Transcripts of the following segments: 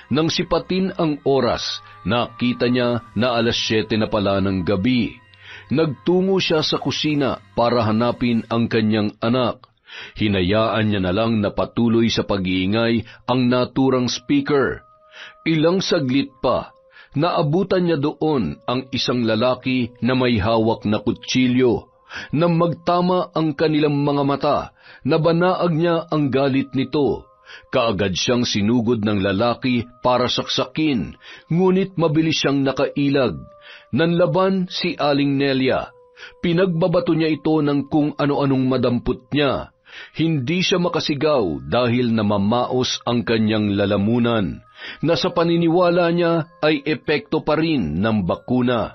Nang sipatin ang oras, nakita niya na 7:00 na pala ng gabi. Nagtungo siya sa kusina para hanapin ang kanyang anak. Hinayaan niya na lang na patuloy sa pag-iingay ang naturang speaker. Ilang saglit pa, naabutan niya doon ang isang lalaki na may hawak na kutsilyo. Nang magtama ang kanilang mga mata, nabanaag niya ang galit nito. Kaagad siyang sinugod ng lalaki para saksakin, ngunit mabilis siyang nakailag. Nanlaban si Aling Nelia. Pinagbabato niya ito ng kung ano-anong madampot niya. Hindi siya makasigaw dahil namamaos ang kanyang lalamunan, na sa paniniwala niya ay epekto pa rin ng bakuna.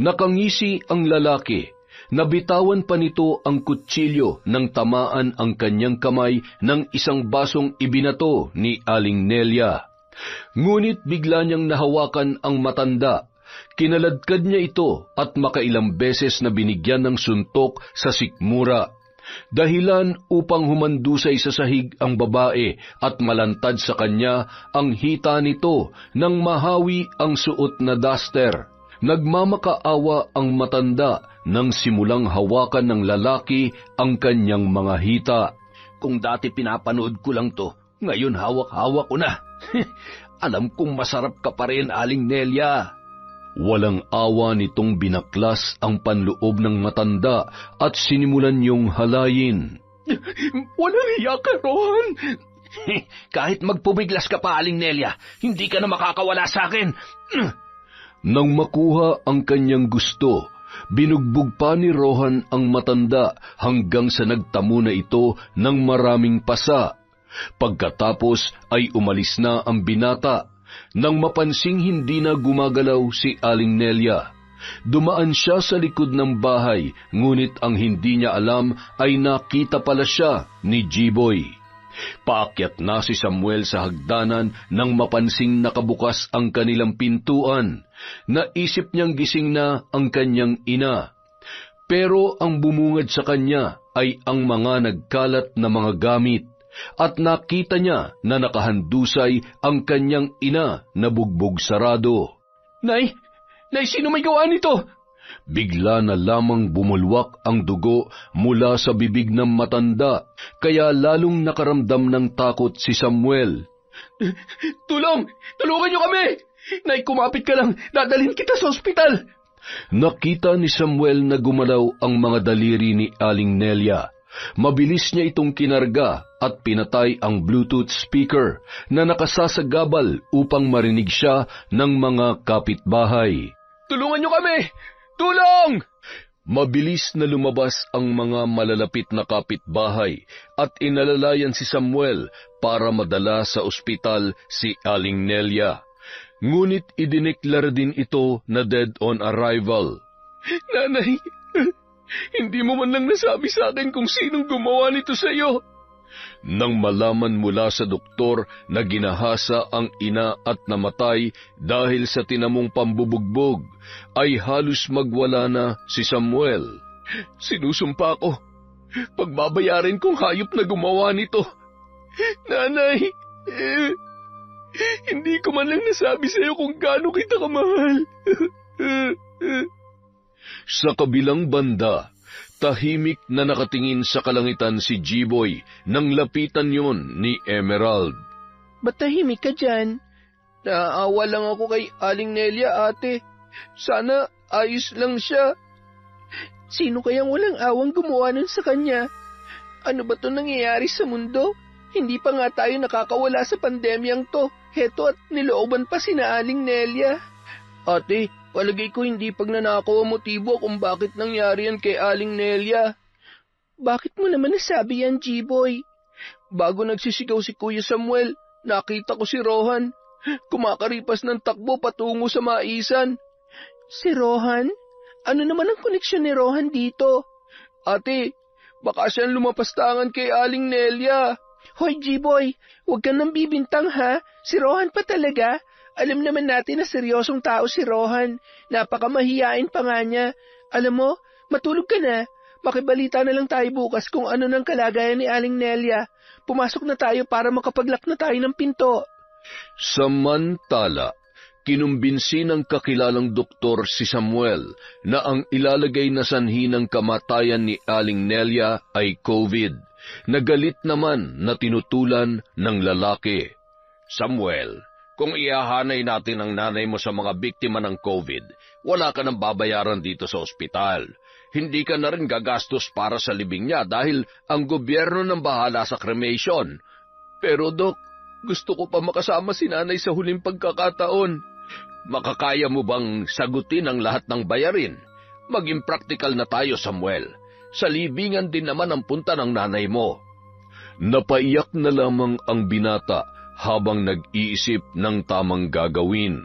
Nakangisi ang lalaki. Nabitawan pa nito ang kutsilyo nang tamaan ang kanyang kamay ng isang basong ibinato ni Aling Nelia. Ngunit bigla niyang nahawakan ang matanda. Kinaladkad niya ito at makailang beses na binigyan ng suntok sa sikmura. Dahilan upang humandusay sa sahig ang babae at malantad sa kanya ang hita nito nang mahawi ang suot na duster. Nagmamakaawa ang matanda nang simulang hawakan ng lalaki ang kanyang mga hita. Kung dati pinapanood ko lang to, ngayon hawak-hawak ko na. Alam kong masarap ka pa rin, Aling Nelia. Walang awa nitong binaklas ang panloob ng matanda at sinimulan niyong halayin. Walang hiya ka, Rohan. Kahit magpumiglas ka pa, Aling Nelia, hindi ka na makakawala sa akin. Nang makuha ang kanyang gusto, binugbog pa ni Rohan ang matanda hanggang sa nagtamo na ito ng maraming pasa. Pagkatapos ay umalis na ang binata. Nang mapansing hindi na gumagalaw si Aling Nelia, dumaan siya sa likod ng bahay, ngunit ang hindi niya alam ay nakita pala siya ni Jiboy. Paakyat na si Samuel sa hagdanan nang mapansing nakabukas ang kanilang pintuan. Naisip niyang gising na ang kanyang ina. Pero ang bumungad sa kanya ay ang mga nagkalat na mga gamit, at nakita niya na nakahandusay ang kanyang ina na bugbog sarado. Nay, sino may gawa nito? Bigla na lamang bumulwak ang dugo mula sa bibig ng matanda, kaya lalong nakaramdam ng takot si Samuel. Tulungan niyo kami! Nay, kumapit ka lang, dadalhin kita sa ospital. Nakita ni Samuel na gumalaw ang mga daliri ni Aling Nelia. Mabilis niya itong kinarga at pinatay ang Bluetooth speaker na nakasasagabal upang marinig siya ng mga kapitbahay. Tulungan niyo kami! Tulong! Mabilis na lumabas ang mga malalapit na kapitbahay at inalalayan si Samuel para madala sa ospital si Aling Nelia. Ngunit idineklara din ito na dead on arrival. Nanay, hindi mo man lang nasabi sa akin kung sinong gumawa nito sa iyo. Nang malaman mula sa doktor na ginahasa ang ina at namatay dahil sa tinamong pambubugbog, ay halos magwala na si Samuel. Sinusumpa ko, pagbabayarin kong hayop na gumawa nito. Nanay, hindi ko man lang nasabi sa iyo kung gaano kita kamahal. Sa kabilang banda, tahimik na nakatingin sa kalangitan si Jiboy nang lapitan yon ni Emerald. Ba't tahimik ka dyan? Naaawa lang ako kay Aling Nelia, ate. Sana ayos lang siya. Sino kayang walang awang gumawa nun sa kanya? Ano ba to nangyayari sa mundo? Hindi pa nga tayo nakakawala sa pandemyang to. Heto at nilooban pa sina Aling Nelia. Ate, palagay ko hindi pagnanakaw ang motibo kung bakit nangyari yan kay Aling Nelia. Bakit mo naman nasabi yan, G-Boy? Bago nagsisigaw si Kuya Samuel, nakita ko si Rohan. Kumakaripas ng takbo patungo sa maisan. Si Rohan? Ano naman ang koneksyon ni Rohan dito? Ate, baka siyang lumapastangan kay Aling Nelia. Hoy, G-Boy, huwag ka nang bibintang ha. Si Rohan pa talaga. Alam naman natin na seryosong tao si Rohan. Napakamahiyain pa nga niya. Alam mo, matulog ka na. Makibalita na lang tayo bukas kung ano ng kalagayan ni Aling Nelia. Pumasok na tayo para makapaglock na tayo ng pinto. Samantala, kinumbinsi ng kakilalang doktor si Samuel na ang ilalagay na sanhi ng kamatayan ni Aling Nelia ay COVID. Nagalit naman na tinutulan ng lalaki. Samuel, kung iahanay natin ang nanay mo sa mga biktima ng COVID, wala ka nang babayaran dito sa ospital. Hindi ka na rin gagastos para sa libing niya dahil ang gobyerno nang bahala sa cremation. Pero Dok, gusto ko pa makasama si nanay sa huling pagkakataon. Makakaya mo bang sagutin ang lahat ng bayarin? Maging praktikal na tayo, Samuel. Sa libingan din naman ang punta ng nanay mo. Napaiyak na lamang ang binata habang nag-iisip ng tamang gagawin.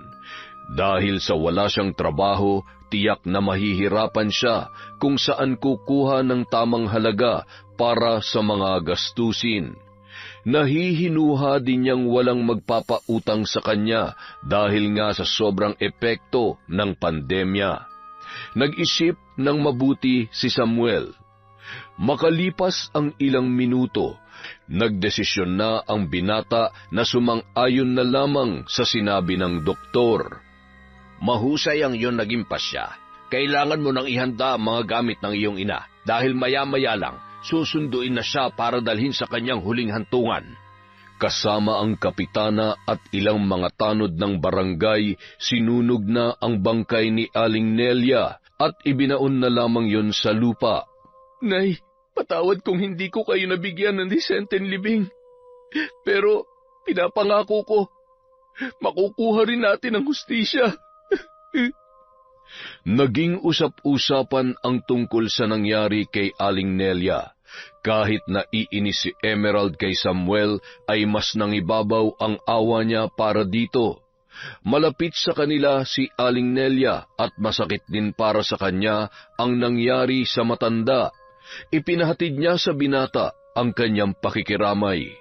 Dahil sa wala siyang trabaho, tiyak na mahihirapan siya kung saan kukuha ng tamang halaga para sa mga gastusin. Nahihinuha din niyang walang magpapautang sa kanya dahil nga sa sobrang epekto ng pandemya. Nag-isip ng mabuti si Samuel. Makalipas ang ilang minuto, nagdesisyon na ang binata na sumang-ayon na lamang sa sinabi ng doktor. Mahusay ang iyong naging pasya. Kailangan mo nang ihanda ang mga gamit ng iyong ina dahil maya-maya lang susunduin na siya para dalhin sa kanyang huling hantungan. Kasama ang kapitana at ilang mga tanod ng barangay, sinunog na ang bangkay ni Aling Nelia at ibinaon na lamang yon sa lupa. Nay, patawad kung hindi ko kayo nabigyan ng disenteng libing. Pero pinapangako ko, makukuha rin natin ang hustisya. Naging usap-usapan ang tungkol sa nangyari kay Aling Nelia. Kahit naiinis si Emerald kay Samuel, ay mas nangibabaw ang awa niya para dito. Malapit sa kanila si Aling Nelia at masakit din para sa kanya ang nangyari sa matanda. Ipinahatid niya sa binata ang kanyang pakikiramay.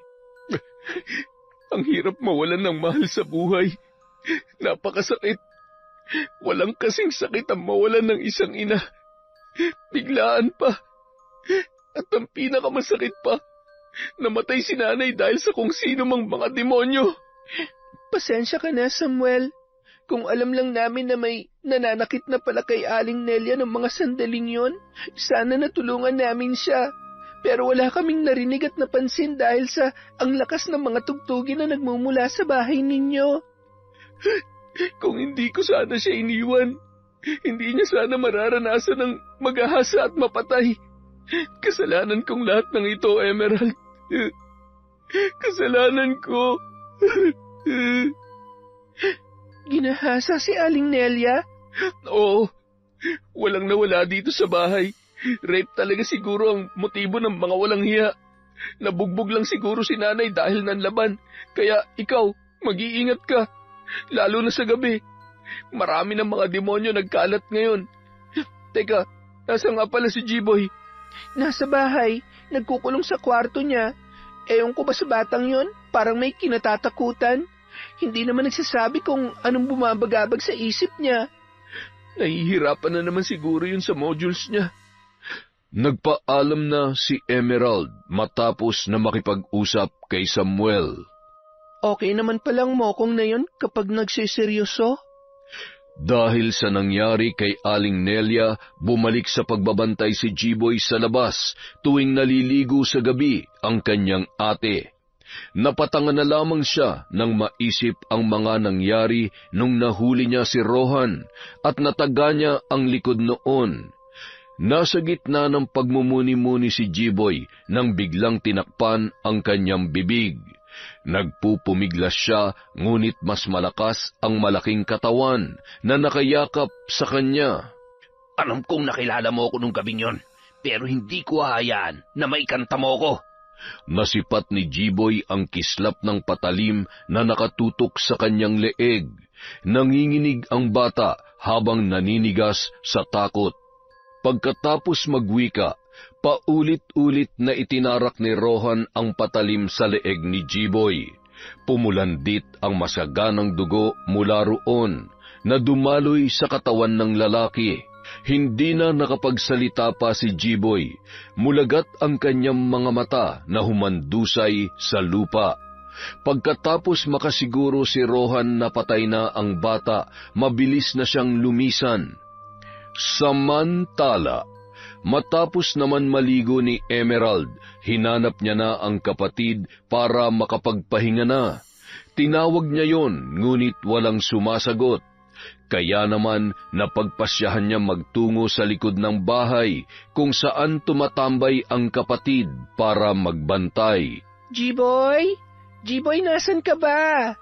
Ang hirap mawalan ng mahal sa buhay. Napakasakit. Walang kasing sakit ang mawalan ng isang ina. Biglaan pa. At ang pinakamasakit pa, namatay si nanay dahil sa kung sino mang mga demonyo. Pasensya ka na, Samuel. Kung alam lang namin na may nananakit na pala kay Aling Nelia ng mga sandaling yon, sana natulungan namin siya. Pero wala kaming narinig at napansin dahil sa ang lakas ng mga tugtugin na nagmumula sa bahay ninyo. Kung hindi ko sana siya iniwan, hindi niya sana mararanasan ng mag-ahasa at mapatay. Kasalanan kong lahat ng ito, Emerald. Kasalanan ko. Ginahasa si Aling Nelia? Oo. Walang nawala dito sa bahay. Rape talaga siguro ang motibo ng mga walang hiya. Nabugbog lang siguro si nanay dahil nanlaban. Kaya ikaw, mag-iingat ka. Lalo na sa gabi. Marami ng mga demonyo nagkalat ngayon. Teka, nasa nga pala si G-Boy? Nasa bahay. Nagkukulong sa kwarto niya. Ewan ko ba sa batang yon? Parang may kinatatakutan. Hindi naman nagsasabi kung anong bumabagabag sa isip niya. Nahihirapan na naman siguro yun sa modules niya. Nagpaalam na si Emerald matapos na makipag-usap kay Samuel. Okay naman palang mokong na yun kapag nagsiseryoso? Dahil sa nangyari kay Aling Nelia, bumalik sa pagbabantay si G-Boy sa labas tuwing naliligo sa gabi ang kanyang ate. Napatangan na lamang siya nang maisip ang mga nangyari nung nahuli niya si Rohan at nataga niya ang likod noon. Nasa gitna ng pagmumuni-muni si G-Boy nang biglang tinakpan ang kanyang bibig. Nagpupumiglas siya, ngunit mas malakas ang malaking katawan na nakayakap sa kanya. Alam kong nakilala mo ako nung gabing yon, pero hindi ko hahayaan na maikanta mo ako. Nasipat ni G-Boy ang kislap ng patalim na nakatutok sa kanyang leeg. Nanginginig ang bata habang naninigas sa takot. Pagkatapos magwika, paulit-ulit na itinarak ni Rohan ang patalim sa leeg ni G-Boy. Pumulandit ang masaganang dugo mula roon na dumaloy sa katawan ng lalaki. Hindi na nakapagsalita pa si G-Boy. Mulagat ang kanyang mga mata na humandusay sa lupa. Pagkatapos makasiguro si Rohan na patay na ang bata, mabilis na siyang lumisan. Samantala, matapos naman maligo ni Emerald, hinanap niya na ang kapatid para makapagpahinga na. Tinawag niya yon, ngunit walang sumasagot. Kaya naman napagpasyahan niya magtungo sa likod ng bahay kung saan tumatambay ang kapatid para magbantay. G-Boy? G-Boy, nasan ka ba?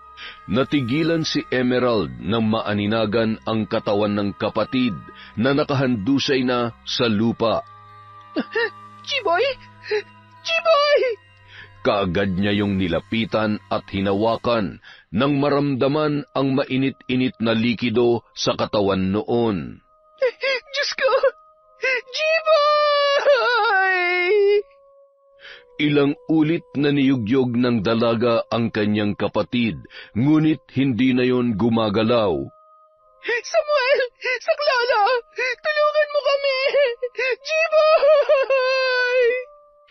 Natigilan si Emerald nang maaninagan ang katawan ng kapatid na nakahandusay na sa lupa. G-Boy? G-Boy! Kaagad niya yung nilapitan at hinawakan nang maramdaman ang mainit-init na likido sa katawan noon. Diyos ko! G-Boy! Ilang ulit na niyugyog ng dalaga ang kanyang kapatid, ngunit hindi na yon gumagalaw. Samuel! Saklolo! Tulungan mo kami! G-Boy!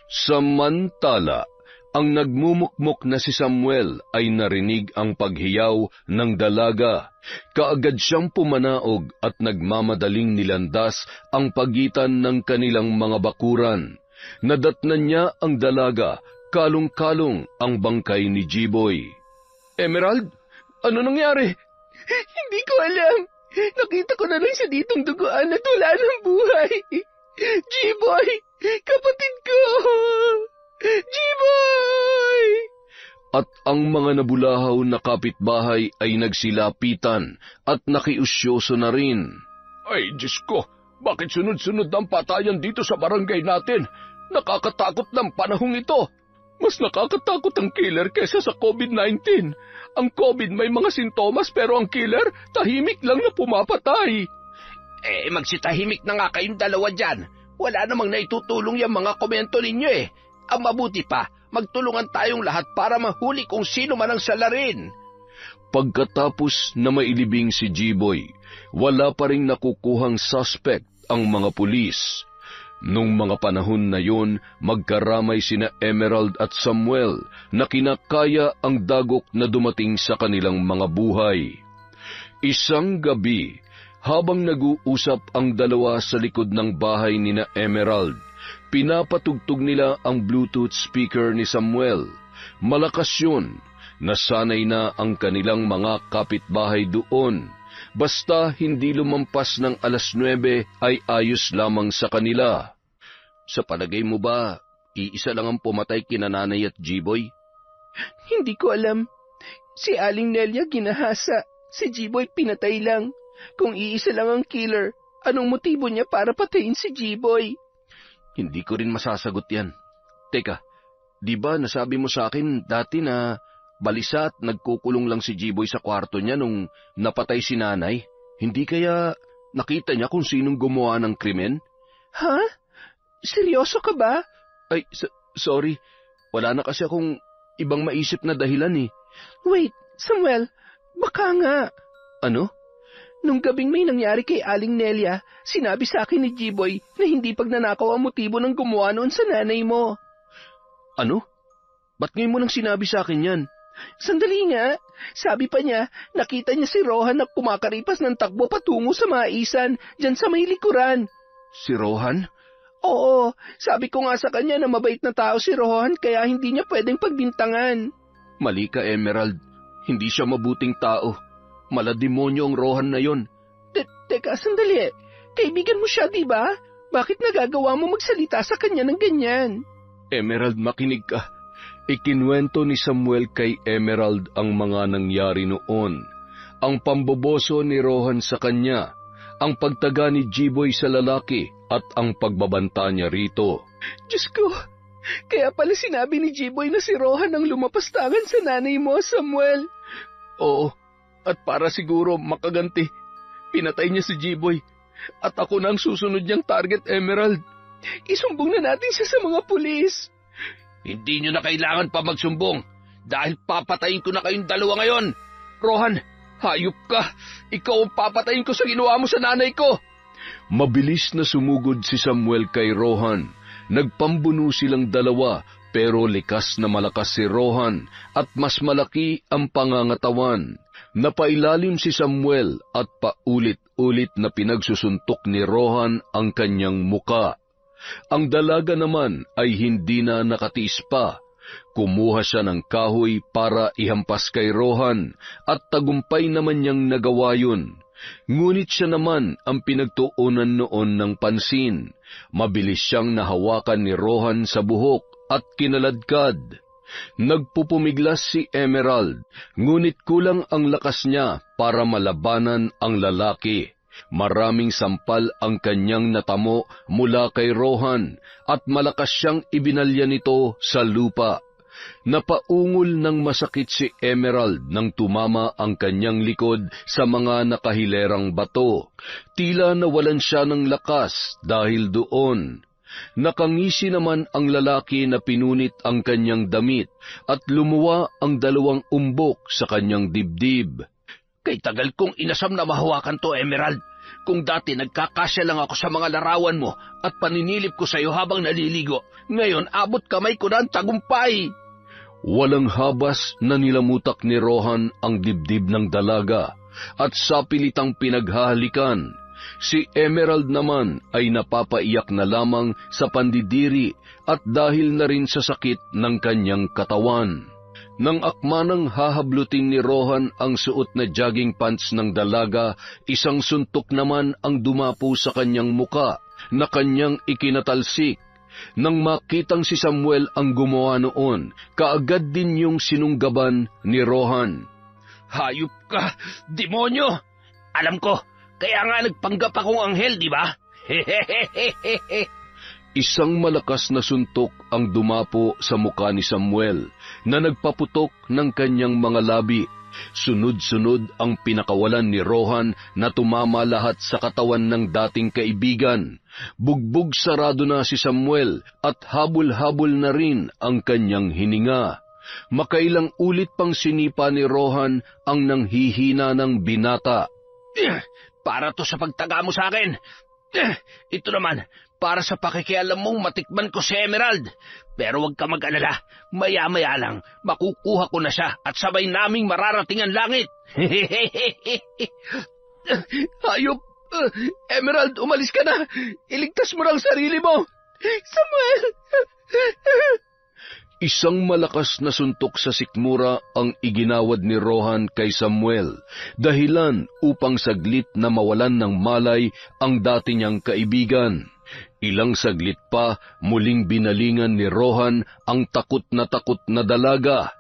Samantala, ang nagmumukmok na si Samuel ay narinig ang paghiyaw ng dalaga. Kaagad siyang pumanaog at nagmamadaling nilandas ang pagitan ng kanilang mga bakuran. Nadatnan niya ang dalaga, kalong-kalong ang bangkay ni G-Boy. Emerald, ano nangyari? Hindi ko alam. Nakita ko na lang siya ditong duguan at wala ng buhay. G-Boy! Kapatid ko! G-Boy! At ang mga nabulahaw na kapitbahay ay nagsilapitan at nakiusyoso na rin. Ay, Diyos ko! Bakit sunod-sunod ang patayan dito sa barangay natin? Nakakatakot ng panahong ito. Mas nakakatakot ang killer kaysa sa COVID-19. Ang COVID may mga sintomas pero ang killer tahimik lang na pumapatay. Magsitahimik na nga kayong dalawa dyan. Wala namang naitutulong yung mga komento ninyo eh. Ang mabuti pa, magtulungan tayong lahat para mahuli kung sino man ang salarin. Pagkatapos na mailibing si G-Boy, wala pa ring nakukuhang suspect ang mga pulis. Nung mga panahon na yun, magkaramay sina Emerald at Samuel na kinakaya ang dagok na dumating sa kanilang mga buhay. Isang gabi, habang nag-uusap ang dalawa sa likod ng bahay nina Emerald, pinapatugtog nila ang Bluetooth speaker ni Samuel. Malakas yun. Nasanay na ang kanilang mga kapitbahay doon. Basta hindi lumampas ng 9:00 ay ayos lamang sa kanila. Sa palagay mo ba, iisa lang ang pumatay kina Nanay at G-Boy? Hindi ko alam. Si Aling Nelia ginahasa. Si G-Boy pinatay lang. Kung iisa lang ang killer, anong motibo niya para patayin si G-Boy? Hindi ko rin masasagot yan. Teka, di ba nasabi mo sa akin dati na balisa at nagkukulong lang si G-Boy sa kwarto niya nung napatay si Nanay? Hindi kaya nakita niya kung sinong gumawa ng krimen? Ha? Seryoso ka ba? Ay, sorry. Wala na kasi akong ibang maisip na dahilan eh. Wait, Samuel, baka nga. Ano? Nung gabing may nangyari kay Aling Nelia, sinabi sa akin ni G-Boy na hindi pagnanakaw ang motibo ng gumawa noon sa nanay mo. Ano? Ba't ngayon mo nang sinabi sa akin yan? Sandali nga. Sabi pa niya, nakita niya si Rohan na kumakaripas ng takbo patungo sa maisan, dyan sa may likuran. Si Rohan? Oo, sabi ko nga sa kanya na mabait na tao si Rohan kaya hindi niya pwedeng pagbintangan. Mali ka, Emerald. Hindi siya mabuting tao. Malademonyo ang Rohan na yon. Teka, sandali. Kaibigan mo siya, di ba? Bakit nagagawa mo magsalita sa kanya ng ganyan? Emerald, makinig ka. Ikinwento ni Samuel kay Emerald ang mga nangyari noon. Ang pamboboso ni Rohan sa kanya, ang pagtaga ni G-Boy sa lalaki at ang pagbabanta niya rito. Diyos ko, kaya pala sinabi ni G-Boy na si Rohan ang lumapastangan sa nanay mo, Samuel. Oo, at para siguro makaganti, pinatay niya si G-Boy. At ako na ang susunod niyang target, Emerald. Isumbong na natin siya sa mga pulis. Hindi nyo na kailangan pa magsumbong dahil papatayin ko na kayong dalawa ngayon. Rohan, hayop ka. Ikaw ang papatayin ko sa ginawa mo sa nanay ko. Mabilis na sumugod si Samuel kay Rohan. Nagpambuno silang dalawa Pero likas na malakas si Rohan at mas malaki ang pangangatawan. Napailalim si Samuel at paulit-ulit na pinagsusuntok ni Rohan ang kanyang muka. Ang dalaga naman ay hindi na nakatiis pa. Kumuha siya ng kahoy para ihampas kay Rohan at tagumpay naman niyang nagawa yun. Ngunit siya naman ang pinagtuunan noon ng pansin. Mabilis siyang nahawakan ni Rohan sa buhok at kinaladkad. Nagpupumiglas si Emerald, ngunit kulang ang lakas niya para malabanan ang lalaki. Maraming sampal ang kanyang natamo mula kay Rohan at malakas siyang ibinalya nito sa lupa. Napaungol ng masakit si Emerald nang tumama ang kanyang likod sa mga nakahilerang bato. Tila nawalan siya ng lakas dahil doon. Nakangisi naman ang lalaki na pinunit ang kanyang damit at lumuwa ang 2 umbok sa kanyang dibdib. Kay tagal kong inasam na mahawakan to, Emerald. Kung dati nagkakasya lang ako sa mga larawan mo at paninilip ko sa iyo habang naliligo, ngayon abot kamay ko na ang tagumpay. Walang habas na nilamutak ni Rohan ang dibdib ng dalaga at sa pilitang pinaghahalikan. Si Emerald naman ay napapaiyak na lamang sa pandidiri at dahil na rin sa sakit ng kanyang katawan. Nang akmanang hahablutin ni Rohan ang suot na jogging pants ng dalaga, isang suntok naman ang dumapo sa kanyang muka na kanyang ikinatalsik. Nang makitang si Samuel ang gumawa noon, kaagad din yung sinunggaban ni Rohan. Hayop ka, demonyo! Alam ko, kaya nga nagpanggap akong anghel, di ba? Isang malakas na suntok ang dumapo sa muka ni Samuel na nagpaputok ng kanyang mga labi. Sunod-sunod ang pinakawalan ni Rohan na tumama lahat sa katawan ng dating kaibigan. Bugbog sarado na si Samuel at habol-habol na rin ang kanyang hininga. Makailang ulit pang sinipa ni Rohan ang nanghihina ng binata. Para to sa pagtaga mo sa akin. Ito naman, para sa pakikialam mong matikman ko si Emerald. Pero huwag ka mag-alala, maya-maya lang, makukuha ko na siya at sabay naming mararating ang langit. Hayop! Emerald, umalis ka na! Iligtas mo ang sarili mo! Samuel! Isang malakas na suntok sa sikmura ang iginawad ni Rohan kay Samuel, dahilan upang saglit na mawalan ng malay ang dati niyang kaibigan. Ilang saglit pa, muling binalingan ni Rohan ang takot na dalaga.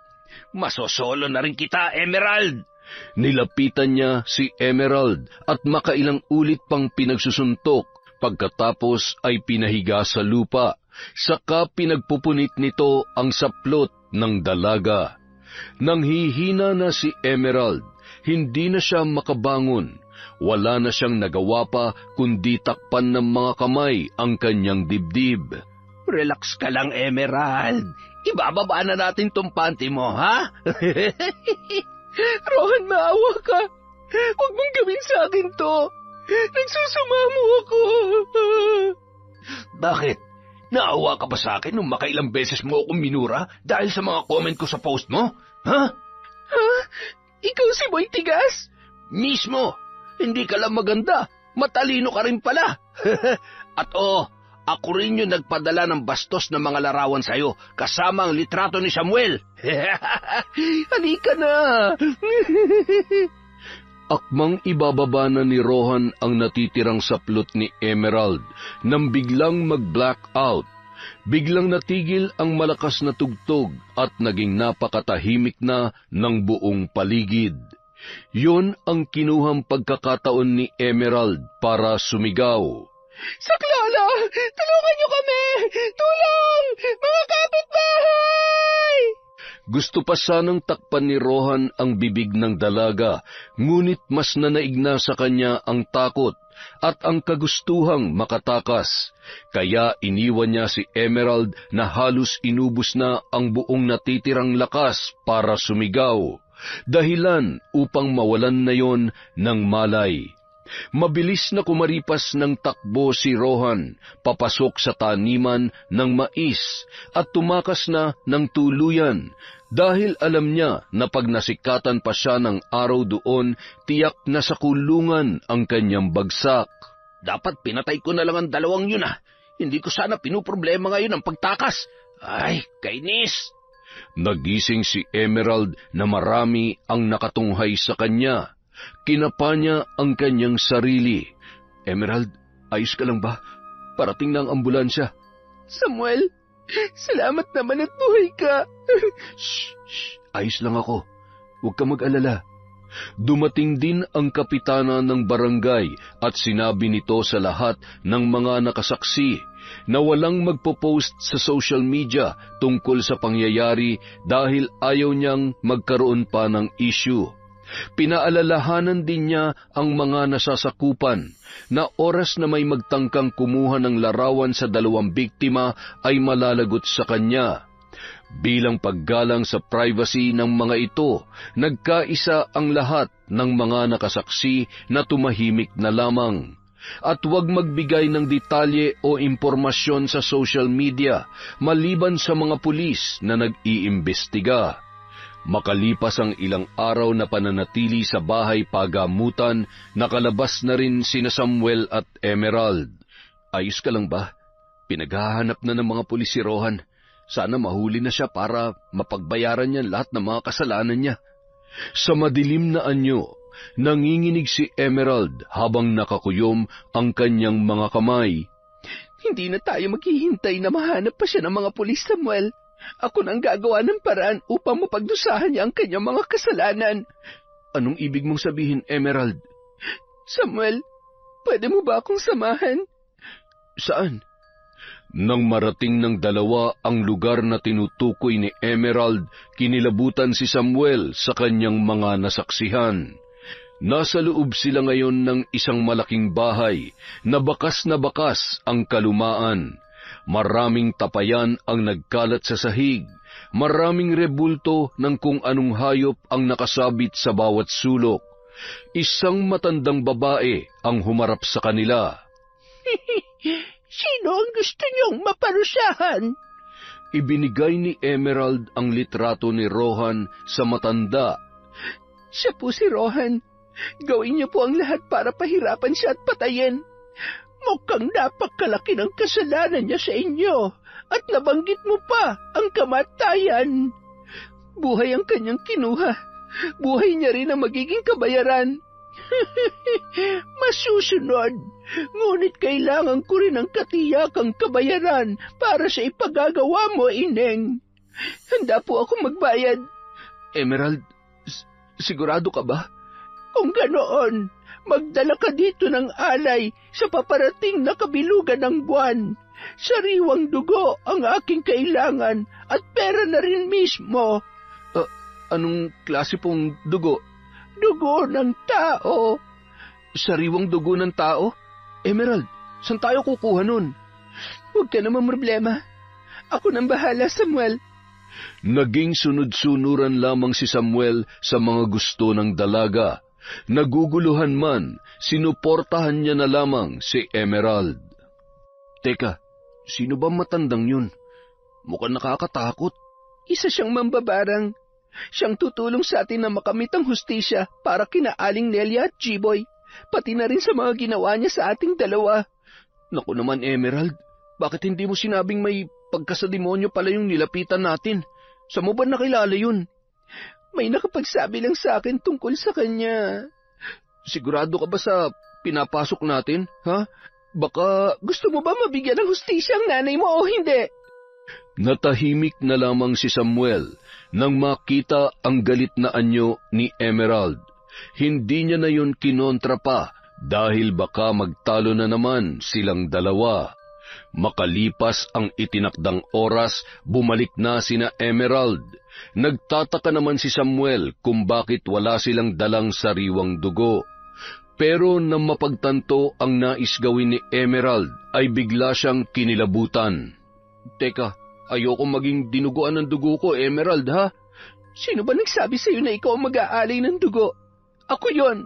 Masosolo na rin kita, Emerald! Nilapitan niya si Emerald at makailang ulit pang pinagsusuntok, pagkatapos ay pinahiga sa lupa. Saka pinagpupunit nito ang saplot ng dalaga. Nang hihina na si Emerald, hindi na siya makabangon. Wala na siyang nagawa pa kundi takpan ng mga kamay ang kanyang dibdib. Relax ka lang, Emerald. Ibababa na natin tong panty mo, ha? Rohan, maawa ka. Huwag mong gawin sa akin to. Nagsusumamo ako. Bakit? Naawa ka ba sa akin nung makailang beses mo akong minura dahil sa mga comment ko sa post mo? Ha? Ha? Ikaw si Boy Tigas? Mismo. Hindi ka lang maganda. Matalino ka rin pala. At ako rin yung nagpadala ng bastos na mga larawan sa'yo kasama ang litrato ni Samuel. Halika na. Akmang ibababa na ni Rohan ang natitirang saplot ni Emerald nang biglang mag-blackout. Biglang natigil ang malakas na tugtog at naging napakatahimik na ng buong paligid. Yon ang kinuhang pagkakataon ni Emerald para sumigaw. Saklolo! Tulungan niyo kami! Tulong! Mga kapitbahay! Gusto pa sanang takpan ni Rohan ang bibig ng dalaga, ngunit mas nanaig na sa kanya ang takot at ang kagustuhang makatakas. Kaya iniwan niya si Emerald na halos inubos na ang buong natitirang lakas para sumigaw, dahilan upang mawalan na yon ng malay. Mabilis na kumaripas ng takbo si Rohan papasok sa taniman ng mais at tumakas na ng tuluyan dahil alam niya na pag nasikatan pa siya ng araw doon, tiyak na sa kulungan ang kanyang bagsak. Dapat pinatay ko na lang ang dalawang yun Hindi ko sana pinuproblema ngayon ang pagtakas. Ay, kainis! Nagising si Emerald na marami ang nakatunghay sa kanya. Kinapa niya ang kanyang sarili. Emerald, ayos ka lang ba? Parating na ang ambulansya. Samuel, salamat naman at buhay ka. Shh, ayos lang ako. Huwag ka mag-alala. Dumating din ang kapitana ng barangay at sinabi nito sa lahat ng mga nakasaksi na walang magpo-post sa social media tungkol sa pangyayari dahil ayaw niyang magkaroon pa ng issue. Pinaalalahanan din niya ang mga nasasakupan na oras na may magtangkang kumuha ng larawan sa dalawang biktima ay malalagot sa kanya. Bilang paggalang sa privacy ng mga ito, nagkaisa ang lahat ng mga nakasaksi na tumahimik na lamang. At huwag magbigay ng detalye o impormasyon sa social media maliban sa mga pulis na nag-iimbestiga. Makalipas ang ilang araw na pananatili sa bahay pagamutan, nakalabas na rin sina Samuel at Emerald. Ayos ka lang ba? Pinaghahanap na ng mga pulis si Rohan. Sana mahuli na siya para mapagbayaran niya lahat ng mga kasalanan niya. Sa madilim na anyo, nanginginig si Emerald habang nakakuyom ang kanyang mga kamay. Hindi na tayo maghihintay na mahanap pa siya ng mga pulis, Samuel. Ako nang gagawa ng paraan upang mapagdusahan niya ang kanyang mga kasalanan. Anong ibig mong sabihin, Emerald? Samuel, pwede mo ba akong samahan? Saan? Nang marating ng dalawa ang lugar na tinutukoy ni Emerald, kinilabutan si Samuel sa kanyang mga nasaksihan. Nasa loob sila ngayon ng isang malaking bahay na bakas ang kalumaan. Maraming tapayan ang nagkalat sa sahig. Maraming rebulto ng kung anong hayop ang nakasabit sa bawat sulok. Isang matandang babae ang humarap sa kanila. Sino ang gusto niyong maparusahan? Ibinigay ni Emerald ang litrato ni Rohan sa matanda. Siya po si Rohan. Gawin niyo po ang lahat para pahirapan siya at patayin. Mukhang napakalaki ng kasalanan niya sa inyo at nabanggit mo pa ang kamatayan. Buhay ang kanyang kinuha. Buhay niya rin ang magiging kabayaran. Masusunod, ngunit kailangan ko rin ng katiyakang kabayaran para sa ipagagawa mo, Ineng. Handa po ako magbayad. Emerald, sigurado ka ba? Kung ganoon, magdala ka dito ng alay sa paparating na kabilugan ng buwan. Sariwang dugo ang aking kailangan at pera na rin mismo. Anong klase pong dugo? Dugo ng tao. Sariwang dugo ng tao? Emerald, saan tayo kukuha nun? Huwag ka naman problema. Ako nang bahala, Samuel. Naging sunod-sunuran lamang si Samuel sa mga gusto ng dalaga. Naguguluhan man, sinuportahan niya na lamang si Emerald. Teka, sino ba matandang yun? Mukhang nakakatakot. Isa siyang mambabarang. Siyang tutulong sa atin na makamit ang hustisya para kina Aling Nelia at G-Boy, pati na rin sa mga ginawa niya sa ating dalawa. Naku naman, Emerald, bakit hindi mo sinabing may pagkasademonyo pala yung nilapitan natin? Saan mo ba nakilala yun? May nakapagsabi lang sa akin tungkol sa kanya. Sigurado ka ba sa pinapasok natin, ha? Baka gusto mo ba mabigyan ng hustisya ang nanay mo o hindi? Natahimik na lamang si Samuel nang makita ang galit na anyo ni Emerald. Hindi niya na yun kinontra pa dahil baka magtalo na naman silang dalawa. Makalipas ang itinakdang oras, bumalik na sina Emerald. Nagtataka naman si Samuel kung bakit wala silang dalang sariwang dugo. Pero nang mapagtanto ang nais gawin ni Emerald, ay bigla siyang kinilabutan. Teka, ayoko maging dinuguan ng dugo ko, Emerald, ha? Sino ba nagsabi sa iyo na ikaw ang mag-aalay ng dugo? Ako yon.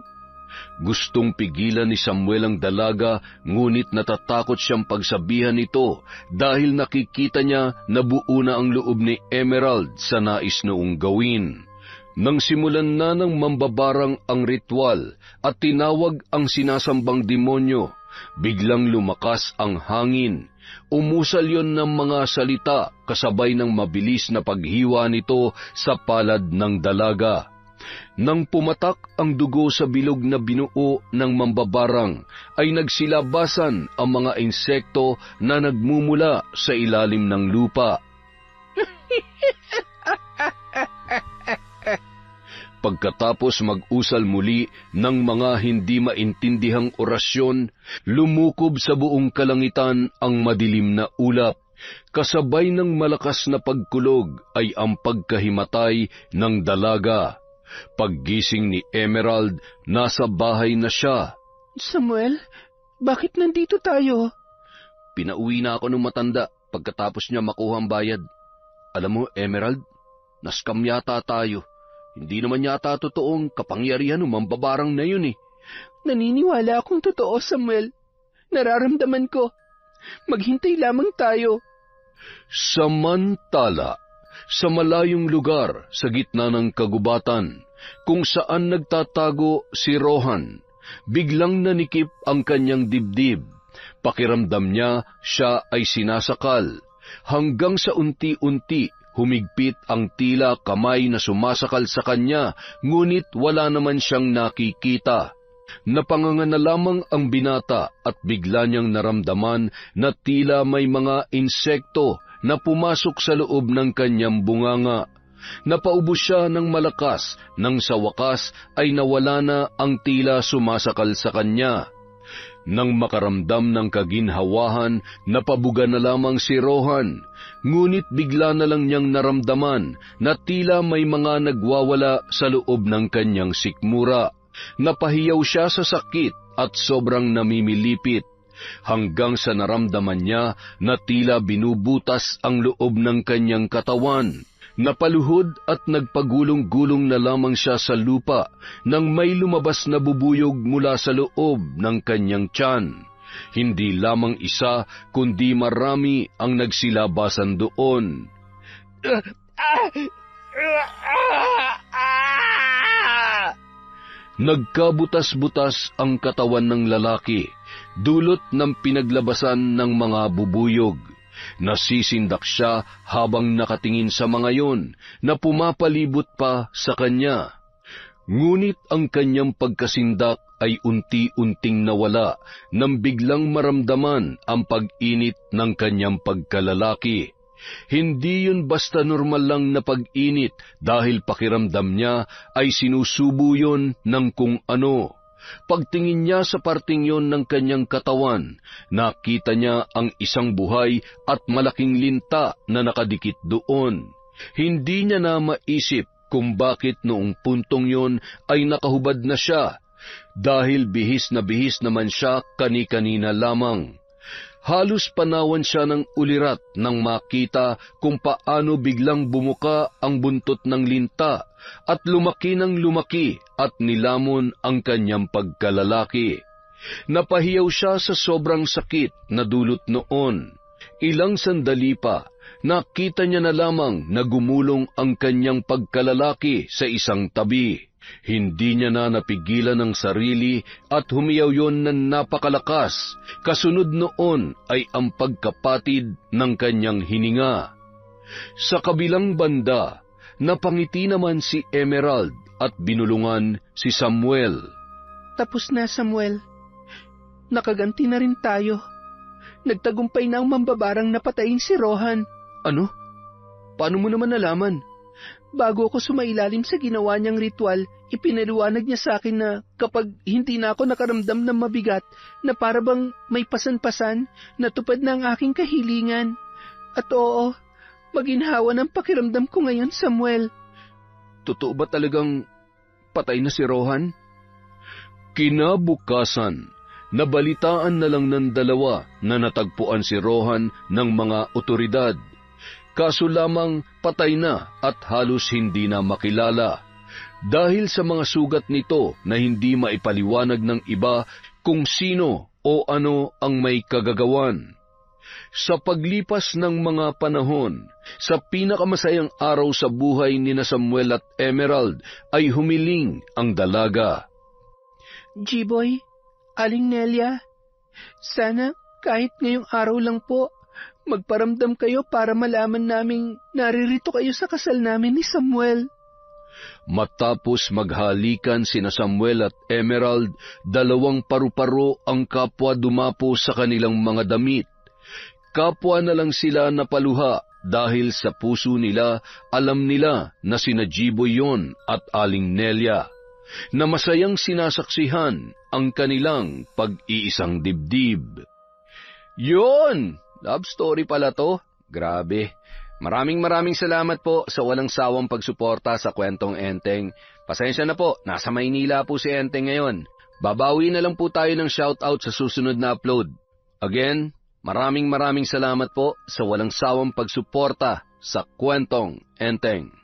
Gustong pigilan ni Samuel ang dalaga, ngunit natatakot siyang pagsabihan ito dahil nakikita niya na buo na ang loob ni Emerald sa nais noong gawin. Nang simulan na ng mambabarang ang ritual at tinawag ang sinasambang demonyo, biglang lumakas ang hangin. Umusal yon ng mga salita kasabay ng mabilis na paghiwa nito sa palad ng dalaga. Nang pumatak ang dugo sa bilog na binuo ng mambabarang, ay nagsilabasan ang mga insekto na nagmumula sa ilalim ng lupa. Pagkatapos mag-usal muli ng mga hindi maintindihang orasyon, lumukob sa buong kalangitan ang madilim na ulap. Kasabay ng malakas na pagkulog ay ang pagkahimatay ng dalaga. Paggising ni Emerald, nasa bahay na siya. Samuel, bakit nandito tayo? Pinauwi na ako ng matanda pagkatapos niya makuha ang bayad. Alam mo, Emerald, naskam yata tayo. Hindi naman yata totoong kapangyarihan ng mambabarang na yun eh. Naniniwala akong totoo, Samuel. Nararamdaman ko. Maghintay lamang tayo. Samantala, sa malayong lugar sa gitna ng kagubatan, kung saan nagtatago si Rohan, biglang nanikip ang kanyang dibdib. Pakiramdam niya siya ay sinasakal, hanggang sa unti-unti humigpit ang tila kamay na sumasakal sa kanya, ngunit wala naman siyang nakikita. Napanganga na lamang ang binata at bigla niyang naramdaman na tila may mga insekto na pumasok sa loob ng kanyang bunganga. Napaubos siya ng malakas nang sa wakas ay nawala na ang tila sumasakal sa kanya. Nang makaramdam ng kaginhawahan, napabuga na lamang si Rohan, ngunit bigla na lang niyang naramdaman na tila may mga nagwawala sa loob ng kanyang sikmura. Napahiyaw siya sa sakit at sobrang namimilipit, hanggang sa naramdaman niya na tila binubutas ang loob ng kanyang katawan. Napaluhod at nagpagulong-gulong na lamang siya sa lupa nang may lumabas na bubuyog mula sa loob ng kanyang tiyan. Hindi lamang isa, kundi marami ang nagsilabasan doon. Nagkabutas-butas ang katawan ng lalaki, dulot ng pinaglabasan ng mga bubuyog. Nasisindak siya habang nakatingin sa mga yon na pumapalibot pa sa kanya. Ngunit ang kanyang pagkasindak ay unti-unting nawala nang biglang maramdaman ang pag-init ng kanyang pagkalalaki. Hindi yun basta normal lang na pag-init dahil pakiramdam niya ay sinusubo yun ng kung ano. Pagtingin niya sa parting yon ng kanyang katawan, nakita niya ang isang buhay at malaking linta na nakadikit doon. Hindi niya na maisip kung bakit noong puntong yon ay nakahubad na siya, dahil bihis naman siya kani-kanina lamang. Halos panawan siya ng ulirat nang makita kung paano biglang bumuka ang buntot ng linta at lumaki ng lumaki at nilamon ang kanyang pagkalalaki. Napahiyaw siya sa sobrang sakit na dulot noon. Ilang sandali pa, nakita niya na lamang na gumulong ang kanyang pagkalalaki sa isang tabi. Hindi niya na napigilan ang sarili at humiyaw yon ng napakalakas. Kasunod noon ay ang pagkapatid ng kanyang hininga. Sa kabilang banda, napangiti naman si Emerald at binulungan si Samuel. Tapos na, Samuel. Nakaganti na rin tayo. Nagtagumpay na ang mambabarang napatayin si Rohan. Ano? Paano mo naman nalaman? Bago ako sumailalim sa ginawa niyang ritual, ipinaliwanag niya sa akin na kapag hindi na ako nakaramdam ng mabigat, na para bang may pasan-pasan, natupad na ang aking kahilingan. At oo, maginhawa ng pakiramdam ko ngayon, Samuel. Totoo ba talagang patay na si Rohan? Kinabukasan, nabalitaan na lang ng dalawa na natagpuan si Rohan ng mga otoridad. Kaso lamang patay na at halos hindi na makilala. dahil sa mga sugat nito na hindi maipaliwanag ng iba kung sino o ano ang may kagagawan. Sa paglipas ng mga panahon, sa pinakamasayang araw sa buhay ni Samuel at Emerald ay humiling ang dalaga. G-Boy, Aling Nelia, sana kahit ngayong araw lang po, magparamdam kayo para malaman naming naririto kayo sa kasal namin ni Samuel. Matapos maghalikan sina Samuel at Emerald, 2 paru-paro ang kapwa dumapo sa kanilang mga damit. Kapwa na lang sila napaluha dahil sa puso nila alam nila na sina G-Boy yon at Aling Nelia, na masayang sinasaksihan ang kanilang pag-iisang dibdib. Yon! Love story pala to. Grabe. Maraming salamat po sa walang sawang pagsuporta sa Kwentong Enteng. Pasensya na po, nasa Maynila po si Enteng ngayon. Babawi na lang po tayo ng shoutout sa susunod na upload. Again, maraming salamat po sa walang sawang pagsuporta sa Kwentong Enteng.